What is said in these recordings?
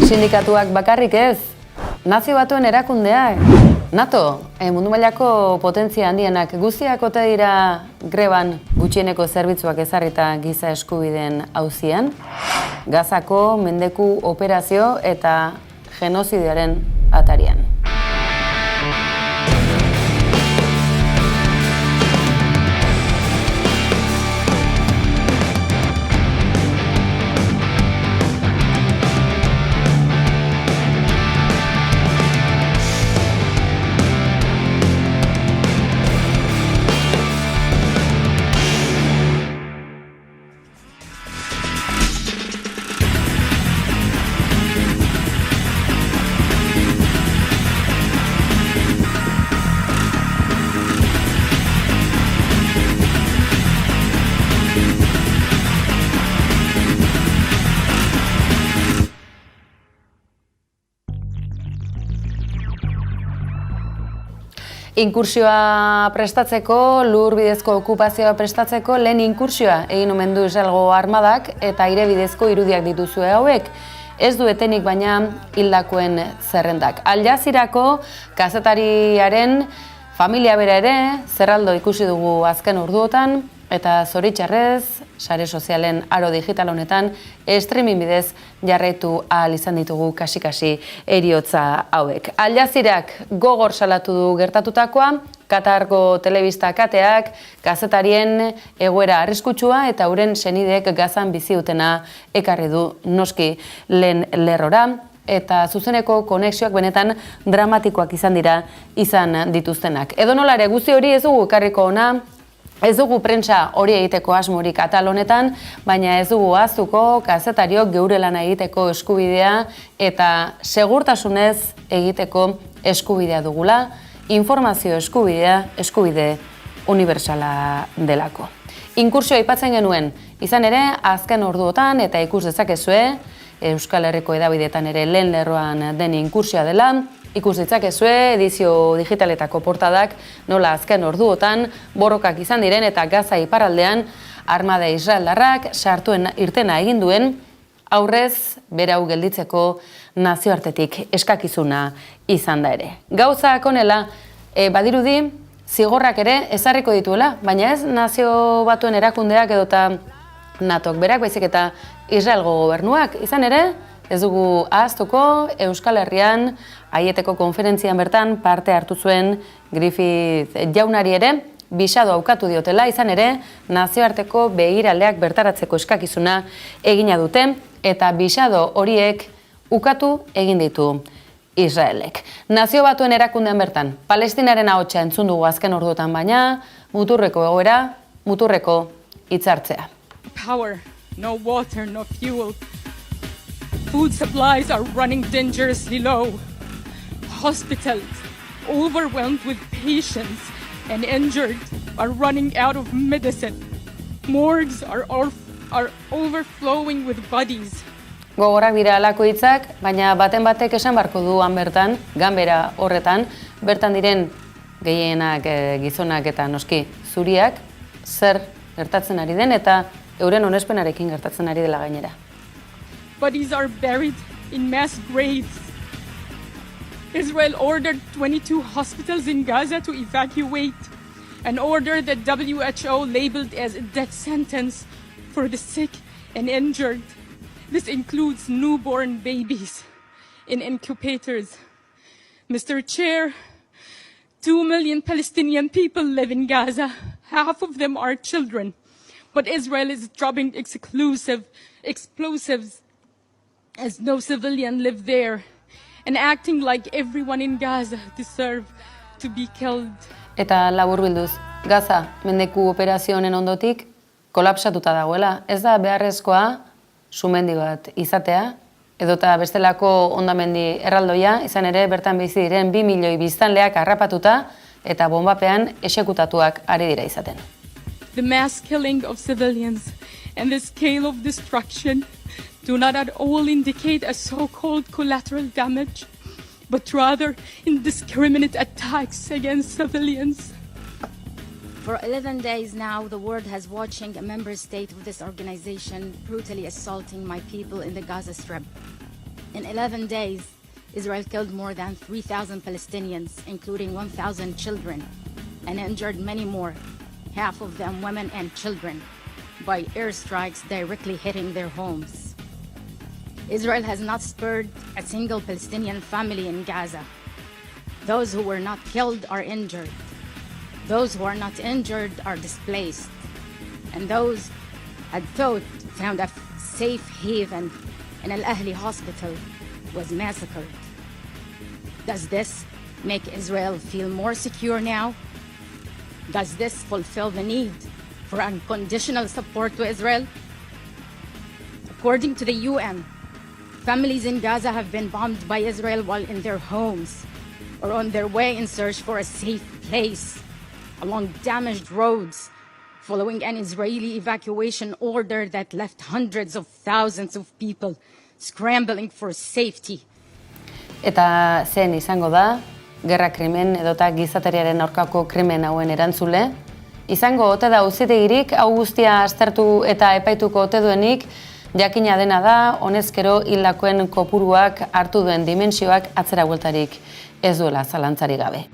Sindikatuak bakarrik ez, Nazio Batuen erakundeak, NATO, mundu mailako potentzia handienak guztiak ote dira greban gutxieneko zerbitzuak ezarrita giza eskubideen auzian, Gazako mendeku operazio eta genozidioaren atarian. Inkursioa prestatzeko, lur bidezko okupazioa prestatzeko, lehen inkursioa egin omen du Israelgo armadak eta aire bidezko irudiak dituzue hauek. Ez du etenik baina hildakoen zerrendak. Al Jazirako kazetariaren familia bera ere zerraldo ikusi dugu azken orduotan eta zoritxarrez, sare sozialen aro digital honetan, streaming bidez jarraitu ahal izan ditugu kasi-kasi heriotza hauek. Al Jazirak gogor salatu du gertatutakoa, Katargo telebista kateak, kazetarien egoera arriskutsua eta euren senideek Gazan bizi dutena ekarri du noski lehen lerrora, eta zuzeneko konexioak benetan dramatikoak izan dituztenak. Edonola ere guzti hori ez dugu ekarriko ona, ez dugu prentsa hori egiteko asmorik atal honetan, baina ez dugu ahaztuko kazetariok geure lana egiteko eskubidea eta segurtasunez egiteko eskubidea dugula, informazio eskubidea, eskubide unibertsala delako. Inkursioa aipatzen genuen, izan ere, azken orduotan eta ikus dezakezue, Euskal Herriko hedabideetan ere lehen lerroan den inkursioa dela, ikus ditzakezue edizio digitaletako portadak nola azken orduotan borrokak izan diren eta Gaza iparraldean armada israeldarrak sartuen irtena egin duen aurrez berau gelditzeko nazioartetik eskakizuna izan da ere. Gauzak honela badirudi zigorrak ere ezarriko dituela, baina ez Nazio Batuen erakundeak edota NATOk berak, baizik eta Israelgo gobernuak izan ere, ez dugu ahaztuko Euskal Herrian Aieteko konferentzian bertan parte hartu zuen Griffith jaunari ere bisado aukatu diotela, izan ere nazioarteko begiraleak bertaratzeko eskakizuna egina dute eta bisado horiek ukatu egin ditu Israelek. Nazio Batuen erakundean bertan Palestinaren ahotsa entzun dugu azken orduotan, baina muturreko egoera, muturreko hitzartzea. Power, no water, no fuel. Food supplies are running dangerously low. Hospitals, overwhelmed with patients and injured, are running out of medicine. Morgues are overflowing with bodies. Gogorak dira halako hitzak, baina baten batek esan barko duan bertan, ganbera horretan, bertan diren gehienak gizonak eta noski zuriak, zer gertatzen ari den eta euren onespenarekin gertatzen ari dela gainera. Bodies are buried in mass graves. Israel ordered 22 hospitals in Gaza to evacuate, an order that WHO labeled as a death sentence for the sick and injured. This includes newborn babies in incubators. Mr. Chair, 2 million Palestinian people live in Gaza. Half of them are children. But Israel is dropping explosives as no civilian live there, and acting like everyone in Gaza deserve to be killed. Eta laburbilduz, Gaza mendeku operazio honen ondotik kolapsatuta dagoela. Ez da beharrezkoa sumendi bat izatea, edota bestelako hondamendi erraldoia, izan ere bertan bizi diren 2 milioi biztanleak harrapatuta eta bombapean exekutatuak ari dira izaten. The mass killing of civilians and the scale of destruction do not at all indicate a so-called collateral damage, but rather indiscriminate attacks against civilians. For 11 days now, the world has watching a member state of this organization brutally assaulting my people in the Gaza Strip. In 11 days, Israel killed more than 3,000 Palestinians, including 1,000 children, and injured many more, half of them women and children, by airstrikes directly hitting their homes. Israel has not spared a single Palestinian family in Gaza. Those who were not killed are injured. Those who are not injured are displaced. And those had thought found a safe haven in Al Ahli hospital was massacred. Does this make Israel feel more secure now? Does this fulfill the need for unconditional support to Israel? According to the UN, families in Gaza have been bombed by Israel while in their homes or on their way in search for a safe place along damaged roads following an Israeli evacuation order that left hundreds of thousands of people scrambling for safety. Eta zen izango da, gerra krimen edota gizateriaren aurkako krimen hauen erantzule. Izango ote da auzitegirik, hau guztia aztertu eta epaituko ote duenik, jakina dena da, honezkero hildakoen kopuruak hartu duen dimentsioak atzera bueltarik ez duela zalantzari gabe.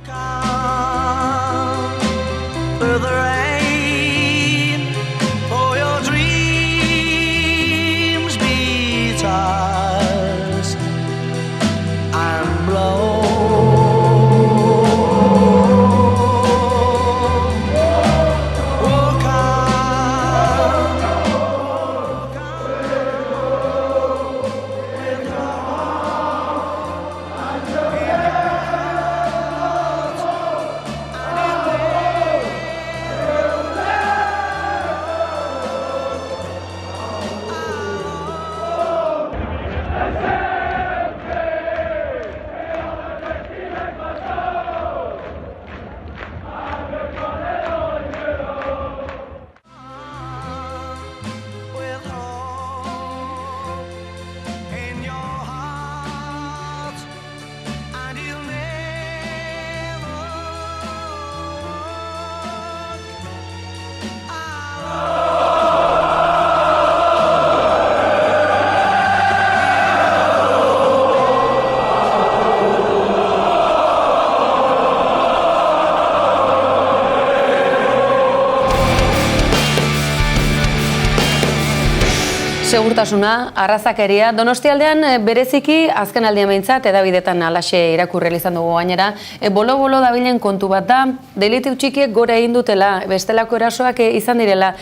Segurtasuna, arrazakeria, Donostialdean bereziki azken aldian behintzat edabidetan alaxe irakurrela izan dugu gainera, bolo-bolo dabilen kontu bat da, delitu txikiek gora egin dutela, bestelako erasoak izan direla,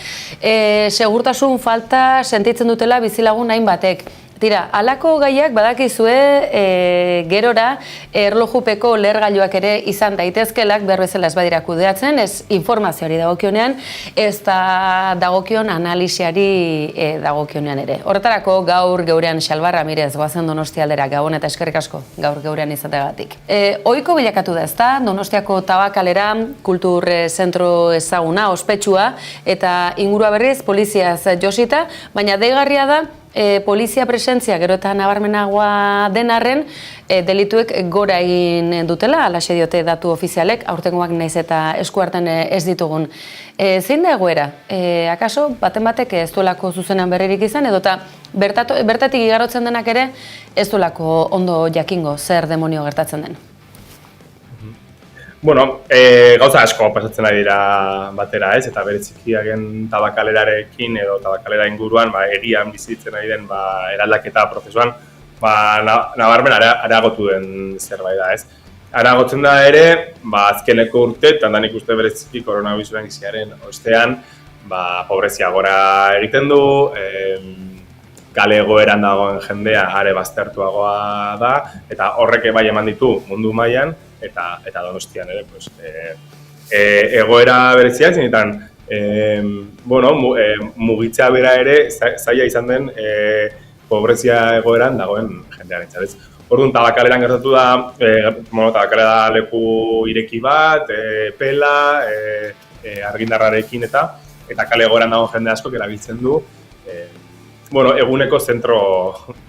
segurtasun falta sentitzen dutela bizilagun hainbatek. Tira, halako gaiak badakizue gerora erlojupeko lehergailuak ere izan daitezkelak behar bezala ez badira kudeatzen, ez informazioari dagokionean, ez da dagokion analisiari dagokionean ere. Horretarako gaur geurean Xalbar Ramirez goazen Donostialdera, Gabon eta eskerrik asko gaur geurean izategatik. Ohiko bilakatu da ezta, Donostiako Tabakalera kultur zentro ezaguna, ospetsua, eta ingurua berriz poliziaz josita, baina deigarria da, polizia presentzia gero eta nabarmenagoa den arren delituek gora egin dutela, alaxe diote datu ofizialek, aurtengoak naiz eta esku hartan ez ditugun. Zein da egoera? Akaso, baten batek ez duelako zuzenan berririk izan, edota bertatik igarotzen denak ere ez duelako ondo jakingo zer demonio gertatzen den? Bueno, gauza asko pasatzen ari dira batera, ez? Eta berezikiagen Tabakalerarekin edo Tabakalera inguruan egian bizitzen ari den eraldaketa prozesuan nabarmen areagotu den zerbait da, ez? Areagotzen da ere, azkeneko urteetan da nik uste bereziki koronabirusen krisiaren ostean, pobrezia gora egiten du, gale egoeran dagoen jendea are baztertuagoa da, eta horrek bai eman ditu mundu mailan, eta Donostian ere, egoera berezia zinetan, mugitzea bera ere zaila izan den pobrezia egoeran dagoen jendearen txarez. Orduan, Tabakaleran gertatu da, Tabakalera da leku ireki bat, pela, argindarrarekin eta kale egoeran dagoen jende asko erabiltzen du, eguneko zentro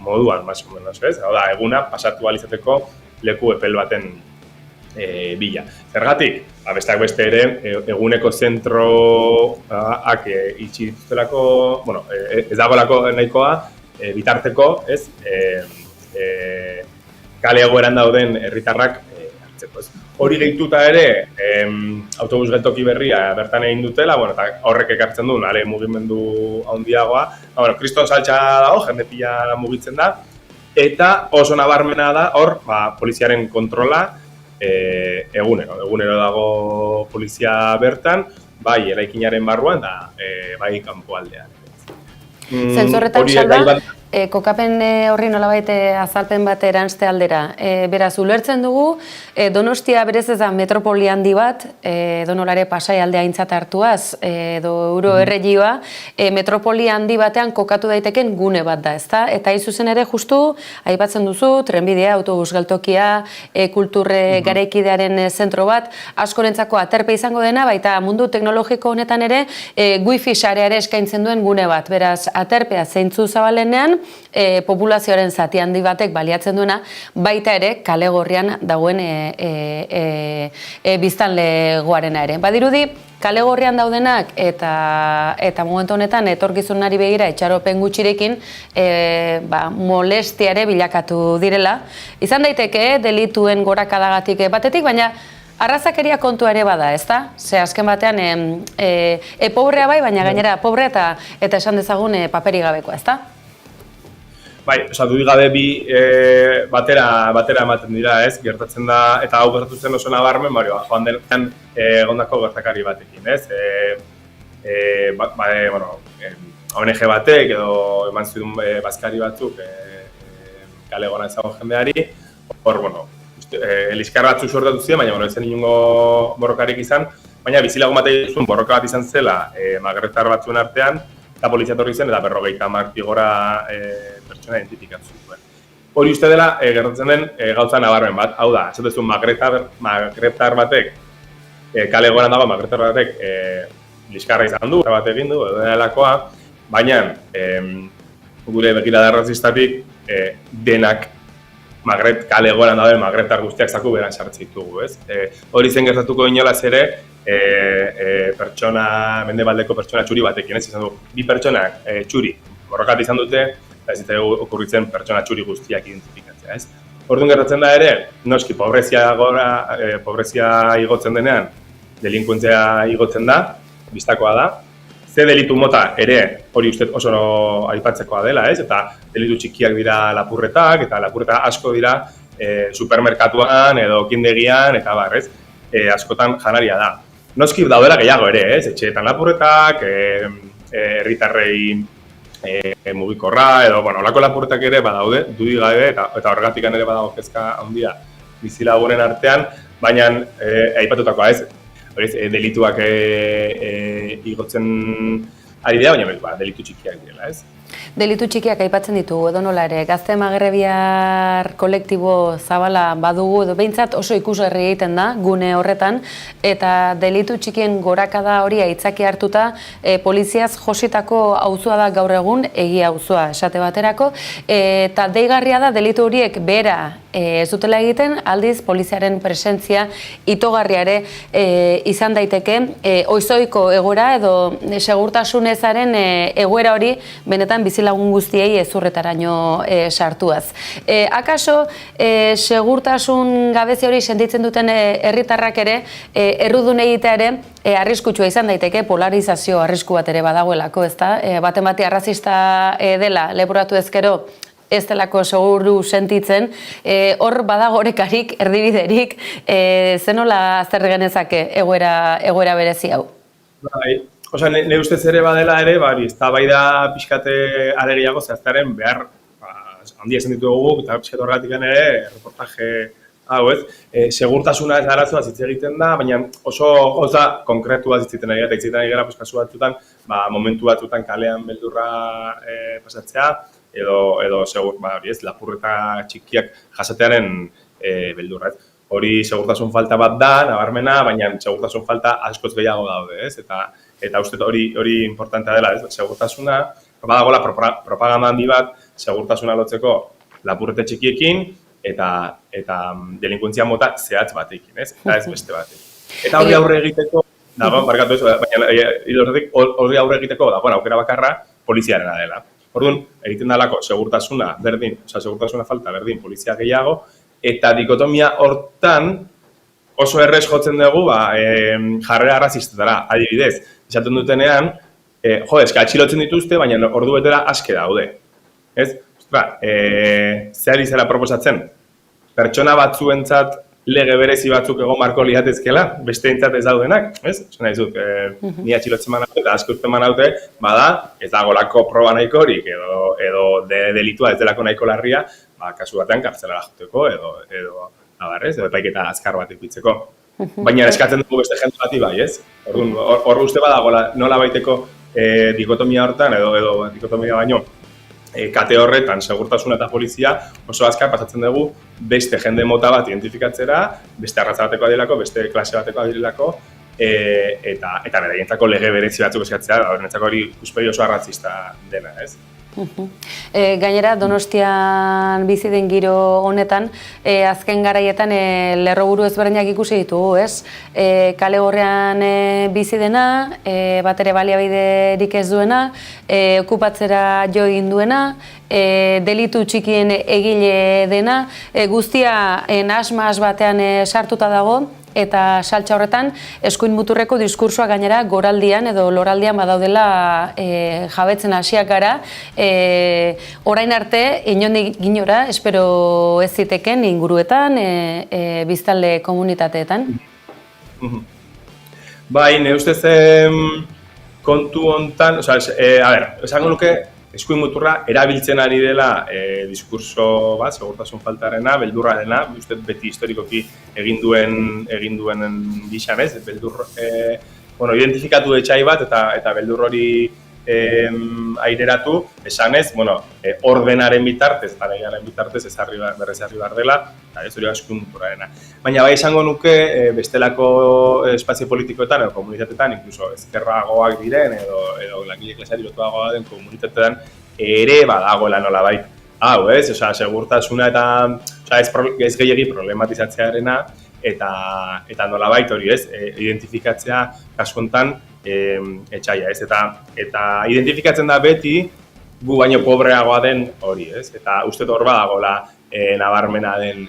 moduan, más o menos, ez? Hau da, eguna pasatu ahal izateko leku epel baten bila. Zergatik, besteak beste ere, eguneko zentroak itxi dituztelako, ez dagoelako nahikoa, bitarteko, ez, kale egoeran dauden herritarrak hartzeko. Hori gehituta ere, autobus geltoki berria bertan egin dutela, eta horrek ekartzen du, mugimendu handiagoa. Kriston saltsa dago, jende pila mugitzen da, eta oso nabarmena da hor, poliziaren kontrola egunero dago polizia bertan, bai eraikinaren barruan da bai kanpoaldean. Zentzorretan salba, kokapen horri nolabait azalpen bat eranzte aldera. Beraz, ulertzen dugu, Donostia berez ez da metropoli handi bat, Donolare Pasai aldea aintzat hartuaz, edo Euro erregioa, metropoli handi batean kokatu daiteken gune bat da, ezta? Eta zuzen ere justu, aipatzen duzu, trenbidea, autobus geltokia, kulturre garaikidearen zentro bat, askorentzako aterpe izango dena, baita mundu teknologiko honetan ere, wifi sareare eskaintzen duen gune bat. Beraz, aterpea zeintzu zabalenean, populazioaren zati handi batek baliatzen duena, baita ere kale gorrian dagoen biztanlegoarena ere. Badirudi, kale gorrian daudenak eta momentu honetan etorkizunari begira itxaropen gutxirekin molestiare bilakatu direla. Izan daiteke delituen gorakadagatik batetik, baina arrazakeria kontua ere bada, ezta? Ze azken batean pobrea bai, baina gainera pobrea eta esan dezagun paperi gabekoa, ezta? Bai, dudik gabe bi batera ematen dira, ez? Gertatzen da, eta hau gertatu zen oso nabarmen, joan denean egondako gertakari batekin, ez? ONG batek edo eman zidun bazkari batzuk kale gona ezagun jendeari, hor, eliskar batzuk sortatu ziren, baina ez zen inongo borrokarik izan, baina bizilagun batek zuen borroka bat izan zela magrebtar batzuen artean, eta polizia etorri zen, eta 50 gora pertsona identifikatu zuen. Hori uste dela, gertatzen den gauza nabarmen bat, hau da, esatezun magrebtar batek, kale goran dago magrebtar batek liskarra izan du, bat egin du, edo delakoa, baina gure begirada razistatik denak kale goran dagoen magrebtar guztiak zaku beran sartzen ditugu, ez? Hori zen gertatuko inolaz ere, mendebaldeko pertsona txuri batekin, ez izan du, bi pertsonak txuri borrokat izan dute, eta ez zitzaigu okurritzen pertsona txuri guztiak identifikatzea, ez? Orduan gertatzen da ere, noski pobrezia igotzen denean, delinkuentzia igotzen da, bistakoa da, ze delitu mota ere hori uste oso aipatzekoa dela, ez? Eta delitu txikiak dira lapurretak, eta lapurreta asko dira supermerkatuan edo kindegian, eta ez? Askotan janaria da. Noski daudela gehiago ere, ez? Etxeetan lapurretak, herritarrei mugikorra, edo, olako lapurretak ere badaude, dudik gabe, eta horregatik ere badago kezka handia bizilagunen artean, baina aipatutakoa, ez? Delituak igotzen ari dira, baina delitu txikiak direla, ez? Delitu txikiak aipatzen ditugu, edo nola ere, gazte magrebiar kolektibo zabala badugu, edo behintzat oso ikusgarri egiten da, gune horretan, eta delitu txikien gorakada hori aitzaki hartuta, poliziaz jositako auzua da gaur egun, egia auzua esate baterako, eta deigarria da delitu horiek bera ez dutela egiten, aldiz poliziaren presentzia itogarriare izan daiteke, oizoiko egoera edo segurtasun ezaren egoera hori benetan bizilagun guztiei ezurretaraino sartuaz. Akaso, segurtasun gabezi hori sentitzen duten herritarrak ere, errudun egitea ere, arriskutsua izan daiteke, polarizazio arrisku bat ere badagoelako, ezta? Baten bati arrazista dela, leporatu ezkero, ez delako seguru sentitzen, hor badago orekarik, erdibiderik, zenola azter genezake egoera berezi hau? Osa, nire ustez ere badela ere, eztabaida pixkate aregiago zehaztearen behar handia esan ditugu eta pixkate horregatik ere reportaje hau, ez? Segurtasuna ez arazoa hitz egiten da, baina oso gauza konkretua zitziten ari eta hitzetan ari gara kasu batzutan, momentu batzutan kalean beldurra pasatzea, edo lapurreta txikiak jasatearen beldurra. Hori segurtasun falta bat da, nabarmena, baina segurtasun falta askoz gehiago daude, ez? Eta uste hori importantea dela, ez? Segurtasuna, badagoela propaganda handi bat, segurtasuna lotzeko lapurrete txikiekin eta delinkuentzia mota zehatz batekin, ez? Eta ez beste batekin. Eta hori aurre egiteko, baina hori aurre egiteko dagoen aukera bakarra poliziarena dela. Orduan, egiten dalako segurtasuna berdin, segurtasuna falta berdin, polizia gehiago, eta dikotomia hortan oso errez jotzen dugu jarrera arrazistetara. Adibidez, esaten dutenean, eska atxilotzen dituzte, baina ordu betera aske daude. Ez? Ostra, zer izela proposatzen? Pertsona batzuentzat lege berezi batzuk egon marko liatezkela, besteentzat ez daudenak, ez? Esan nahi zut, ni atxilotzen manaute eta asko urten manaute, bada, ez dagolako proba nahiko horik, edo delitua ez delako nahiko larria, kasu batean kartzelara joteko, edo epaiketa azkar bat ipitzeko. Baina eskatzen dugu beste jende bati bai, ez? Hor uste badagoela nola baiteko dikotomia hortan, edo dikotomia baino, kate horretan, segurtasuna eta polizia oso azkar pasatzen dugu beste jende mota bat identifikatzera, beste arratza bateko adirelako, beste klase bateko adirelako, eta beraientzako lege berezi batzuk eskatzea, horrentzako hori ikuspegi oso arrazista dena, ez? Gainera, Donostian bizi den giro honetan, azken garaietan lerroburu ezberdinak ikusi ditugu, ez? Kale Gorrian bizi dena, bat ere baliabiderik ez duena, okupatzera jo egin duena, delitu txikien egile dena, guztia asmas batean sartuta dago, eta saltza horretan eskuin muturreko diskursoa gainera goraldian edo loraldian badaudela jabetzen hasiak gara. Orain arte, inondik ginora, espero ez ziteken inguruetan, biztanle komunitateetan. Bai, ne ustez kontu hontan, esango nuke, eskuin muturra erabiltzen ari dela diskurso bat, segurtasun faltarena, beldurrarena, uste beti historikoki egin duen gixan ez, beldur, identifikatu etxai bat eta beldur hori aireratu, esanez, ordenaren bitartez, eta legearen bitartez berrez harri behar dela, eta ez hori eskuin muturrarena. Baina bai esango nuke bestelako espazio politikoetan edo komunitatetan, inkluso ezkerragoak diren edo langile klasari lotuagoa den komunitatetan ere badagoela nolabait. Hau, ez? Segurtasuna eta ez gehiegi problematizatzearena eta nolabait hori, ez? Identifikatzea kasu hontan etxaia, ez? Eta identifikatzen da beti gu baino pobreagoa den hori, ez? Eta uste hor badagoela nabarmena den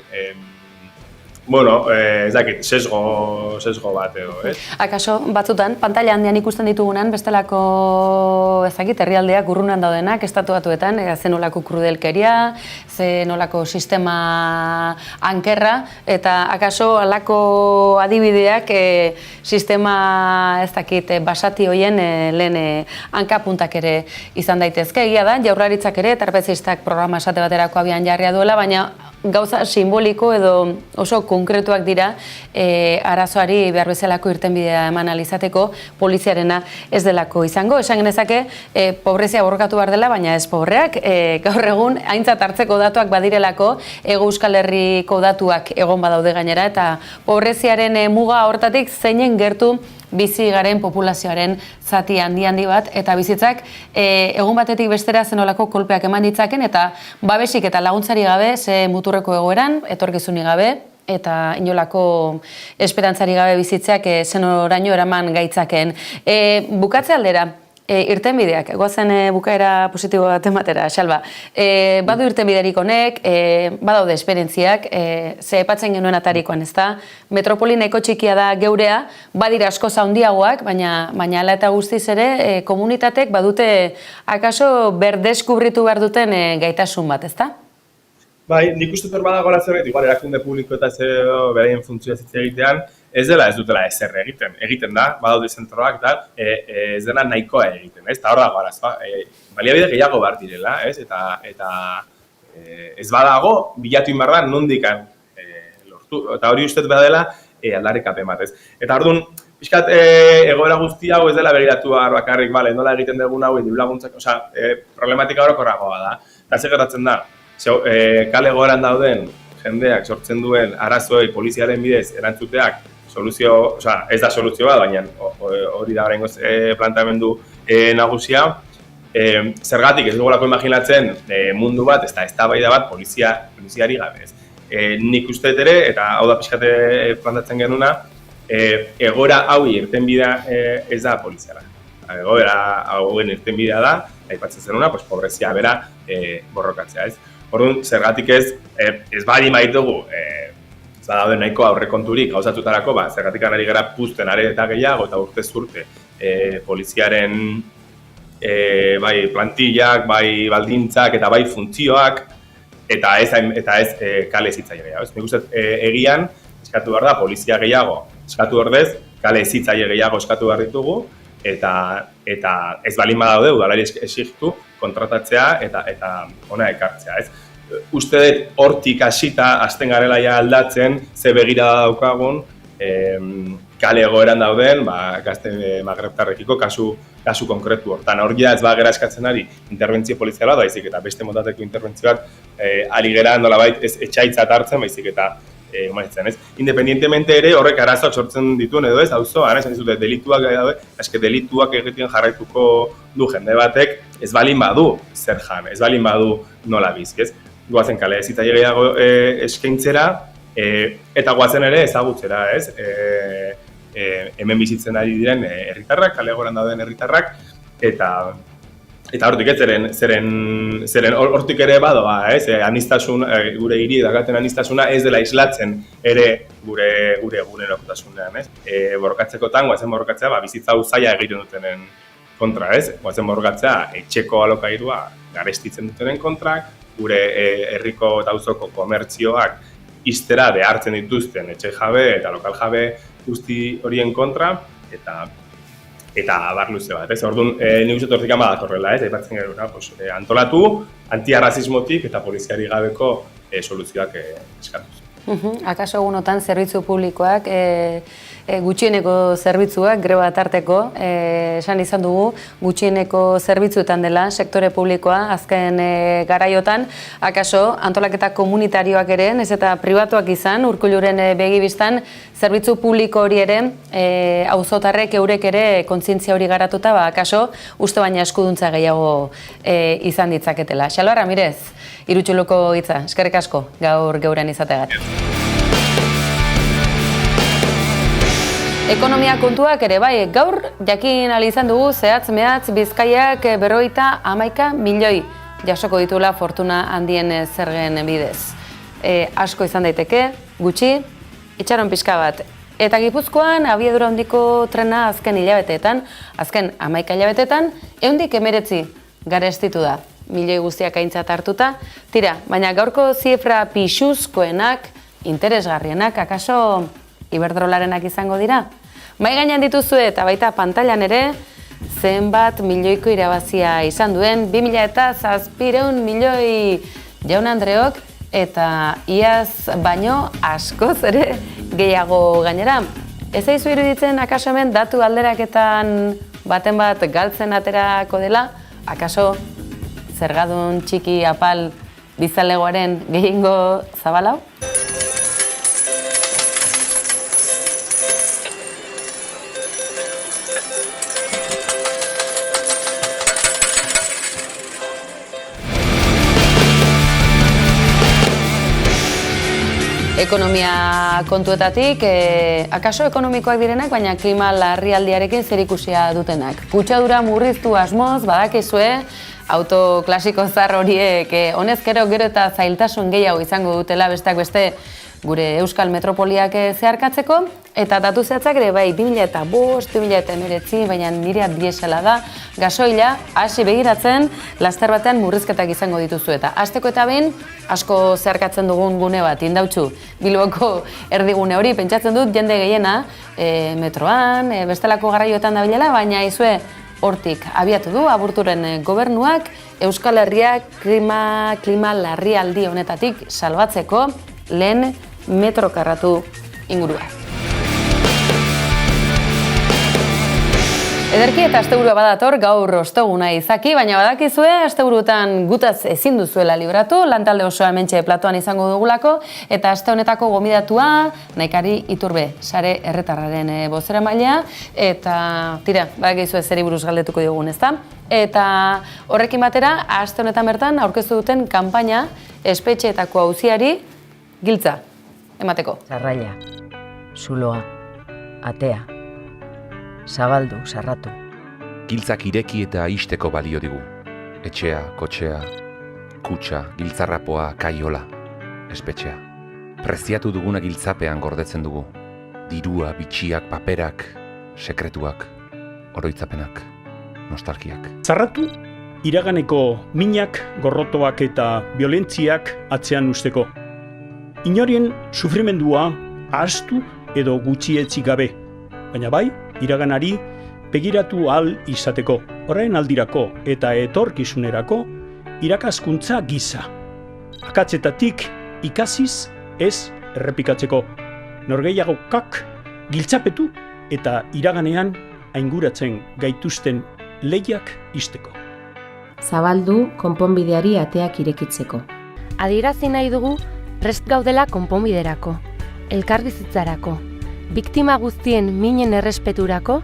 ez dakit, sesgo bat edo, ez? Akaso, batzutan, pantalla handian ikusten ditugunan, bestelako, ez dakit, herrialdeak urrunan daudenak, estatu batuetan, zenolako krudelkeria, zenolako sistema ankerra, eta akaso, alako adibideak sistema, ez dakit, basati hoien lehen hankapuntak ere izan daitezke. Egia da, Jaurlaritzak ere, trapezistak programa esate baterako abian jarria duela, baina gauza simboliko edo oso konkretuak dira arazoari behar bezalako irtenbidea eman alizateko poliziarena ez delako izango. Esan genezake, pobrezia borrokatu behar dela, baina ez pobreak. Gaur egun, aintzat hartzeko datuak badirelako, Hego Euskal Herriko datuak egon badaude gainera, eta pobreziaren muga hortatik zeinen gertu bizi garen populazioaren zati handi bat, eta bizitzak egun batetik bestera zenolako kolpeak eman ditzaken, eta babesik eta laguntzari gabe, ze muturreko egoeran, etorkizunik gabe, eta inolako esperantzari gabe bizitzeak zenoraino eraman gaitzaken. Bukatze aldera, irtenbideak, goazen bukaera positibo bat ematera, Xalba. Badu irtenbiderik honek, badaude esperientziak, ze epatzen genuen atarikoan, ez da? Metropoli nahiko txikia da geurea, badira asko handiagoak, baina ala eta guztiz ere, komunitatek badute akaso berdeskubritu behar duten gaitasun bat, ez da? Bai, nik uste hor badagoela zerbait, igual erakunde publiko eta beraien funtzioa zitzea egitean, ez dela ez dutela ezer egiten da, badaude zentroak eta ez dena nahikoa egiten, ez? Eta hor dago arazoa, baliabide gehiago behar direla, ez? Eta ez badago, bilatu inbar da, nondik lortu, eta hori uste dela aldarrikapen bat, ez? Eta orduan, pixkat egoera guzti hau ez dela begiratu bakarrik, nola egiten dugun hau, diru laguntzak, problematika horokorragoa da. Eta ze gertatzen da, kale goran dauden jendeak sortzen duen arazoei poliziaren bidez erantzuteak ez da soluzio bat, baina hori da oraingoz planteamendu nagusia. Zergatik ez dugulako imaginatzen mundu bat, eztabaida bat poliziari gabe. Nik uste ere, eta hau da pixkate plantatzen genuna, egora hau irtenbidea ez da poliziara. egoera hauen irtenbidea da, aipatzen zenuna, pobrezia bera borrokatzea, ez? Orduan, zergatik ez bali maitugu, ez badaude nahiko aurrekonturik gauzatutarako, zergatik ari gara puzten are eta gehiago eta urtez urte poliziaren bai plantillak, bai baldintzak eta bai funtzioak eta ez kale hezitzaile gehiago. Nik uste egian eskatu behar da polizia gehiago, eskatu ordez kale hezitzaile gehiago eskatu behar ditugu eta ez balin badaude udalari exigitu kontratatzea eta ona ekartzea, ez? Uste dut hortik hasita hasten garela ja aldatzen ze begirada daukagun kale egoeran dauden gazte magrebtarrekiko kasu konkretu hortan. Hor ja ez bagera eskatzen ari interbentzio poliziala baizik eta beste motateko interbentzioak ari gera nolabait ez etxaitzat hartzen baizik eta humanitzen, ez? Independientemente ere horrek arazoak sortzen dituen edo ez, auzoan, esan dizute delituak daude, eske delituak egiten jarraituko du jende batek ez balin badu zer jan, ez balin badu nola bizki, ez? Goazen kale hezitzaile gehiago eskaintzera eta goazen ere ezagutzera, ez? Hemen bizitzen ari diren herritarrak, kale egoeran dauden herritarrak eta hortik ez, zeren hortik ere badoa, ez? Aniztasun, gure hiri daukaten aniztasuna ez dela islatzen ere gure egunerokotasunean, ez? Borrokatzekotan, goazen borrokatzea, bizitza hau zaila egiten dutenen kontra, ez? Goazen borrokatzea, etxeko alokairua garestitzen dutenen kontrak, gure herriko eta auzoko komertzioak ixtera behartzen dituzten etxe jabe eta lokal jabe guzti horien kontra eta abar luze bat, ez? Orduan, nik uste tortikan badatorrela, ez? Aipatzen geruna, antolatu, antiarrazismotik eta poliziari gabeko soluzioak eskatuz. Akaso egunotan zerbitzu publikoak, gutxieneko zerbitzuak, greba tarteko, esan izan dugu, gutxieneko zerbitzuetan dela sektore publikoa azken garaiotan, akaso antolaketa komunitarioak ere, ez eta pribatuak izan, Urkulluren begibistan, zerbitzu publiko hori ere, auzotarrek eurek ere kontzientzia hori garatuta, akaso uste baina eskuduntza gehiago izan ditzaketela. Xalba Ramirez, Irutxuluko hitza, eskerrik asko gaur geuren izateagatik. Ekonomia kontuak ere bai, gaur jakin ahal izan dugu zehatz mehatz Bizkaiak 51 milioi jasoko ditula fortuna handien zergen bidez. Asko izan daiteke, gutxi, itxaron pixka bat. Eta Gipuzkoan abiadura handiko trena azken hilabeteetan, azken 11 hilabeteetan, 119 garestitu da. Milioi guztiak aintzat hartuta. Tira, baina gaurko zifra pixuzkoenak, interesgarrienak, akaso Iberdrolarenak izango dira? Mahai gainean dituzue eta baita pantailan ere, zenbat milioiko irabazia izan duen, 2007 milioi jaun Andreok, eta iaz baino askoz ere gehiago gainera. Ez aizu iruditzen akaso hemen datu alderaketan baten bat galtzen aterako dela, akaso zergadun txiki apal bizalegoaren gehiengo zabalau? Ekonomia kontuetatik, akaso ekonomikoak direnak, baina klima larrialdiarekin zerikusia dutenak. Kutsadura murriztu asmoz, badakizue, auto klasiko zar horiek honezkero gero eta zailtasun gehiago izango dutela besteak beste gure Euskal Metropoliak zeharkatzeko, eta datu zehatzak ere bai 2005, 2019, baina nirea diesela da, gasoila, hasi begiratzen, laster batean murrizketak izango dituzu eta hasteko eta behin, asko zeharkatzen dugun gune bat, Indautxu, Bilboko erdigune hori, pentsatzen dut jende gehiena, metroan, bestelako garraioetan da bilela, baina izue hortik abiatu du, Aburturen gobernuak, Euskal Herriak klima larrialdi honetatik salbatzeko lehen metro karratu ingurua. Ederki eta asteburua badator gaur osteguna izaki, baina badakizue asteburuetan gutaz ezin duzuela libratu, lantalde osoa hementxe platoan izango dugulako, eta aste honetako gomidatua Naikari Iturbe, sare erretarraren bozeramailea, eta tira, badakizue zeri buruz galdetuko diogun, ezta? Eta horrekin batera, aste honetan bertan aurkeztu duten kanpaina espetxeetako auziari giltza emateko. Zarraila, zuloa, atea, zabaldu, sarratu, Giltzak ireki eta isteko balio digu. Etxea, kotxea, kutxa, giltzarrapoa, kaiola, espetxea. Preziatu duguna giltzapean gordetzen dugu. Dirua, bitxiak, paperak, sekretuak, oroitzapenak, nostalgiak. Zarratu, iraganeko minak, gorrotoak eta violentziak atzean usteko. Inorien sufrimendua ahaztu edo gutxietzi gabe, baina bai, iraganari begiratu ahal izateko, orain aldirako eta etorkizunerako irakaskuntza gisa. Akatzetatik ikasiz ez errepikatzeko, norgehiagokak giltzapetu eta iraganean ainguratzen gaituzten lehiak isteko. Zabaldu konponbideari ateak irekitzeko. Adierazi nahi dugu prest gaudela konponbiderako, elkarbizitzarako, biktima guztien minen errespeturako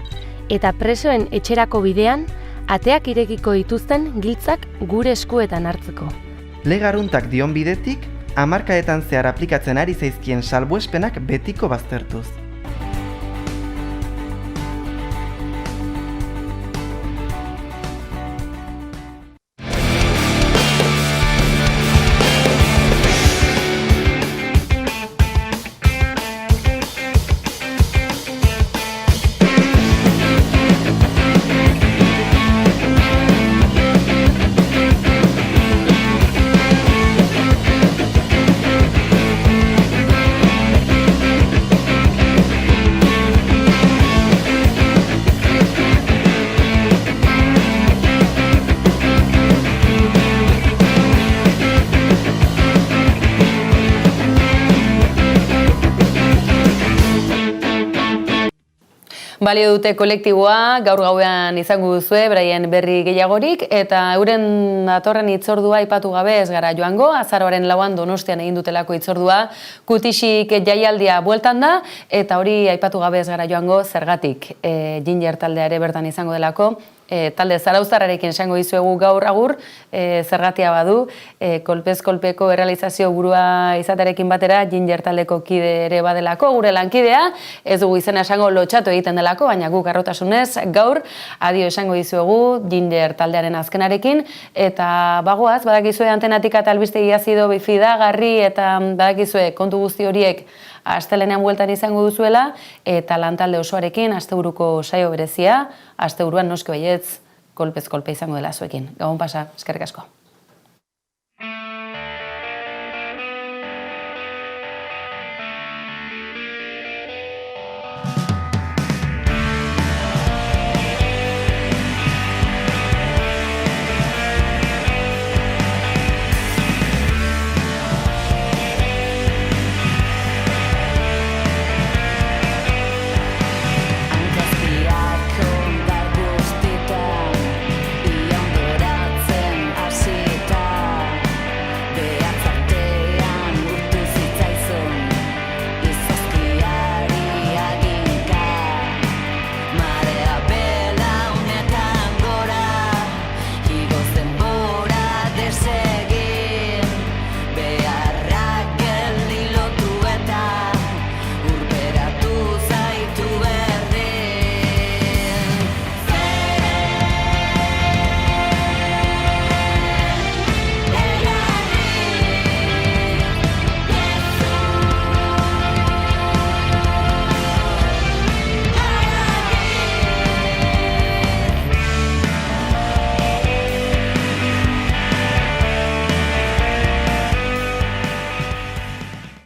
eta presoen etxerako bidean ateak irekiko dituzten giltzak gure eskuetan hartzeko. Legaruntak dion bidetik, hamarkadetan zehar aplikatzen ari zaizkien salbuespenak betiko baztertuz. Balio dute kolektiboa, gaur gauean izango duzue, beraien berri gehiagorik, eta euren datorren hitzordua aipatu gabe ez gara joango, azaroaren 4an Donostian egin dutelako hitzordua, Kutixik jaialdia bueltan da, eta hori aipatu gabe ez gara joango zergatik. Ginger taldea ere bertan izango delako, talde zarauztarrarekin esango dizuegu gaur agur, zergatia badu, kolpez kolpeko errealizazio burua izaterekin batera, Ginger taldeko kide ere badelako, gure lankidea, ez dugu izena esango lotxatu egiten delako, baina guk arrotasunez gaur adio esango dizuegu Ginger taldearen azkenarekin, eta bagoaz, badakizue Antenatik eta albistegi azido bifidagarri, eta badakizue kontu guzti horiek astelenean bueltan izango duzuela, eta lantalde osoarekin asteburuko saio berezia, asteburuan noski baietz kolpez kolpe izango dela zuekin. Gabon pasa, eskerrik asko.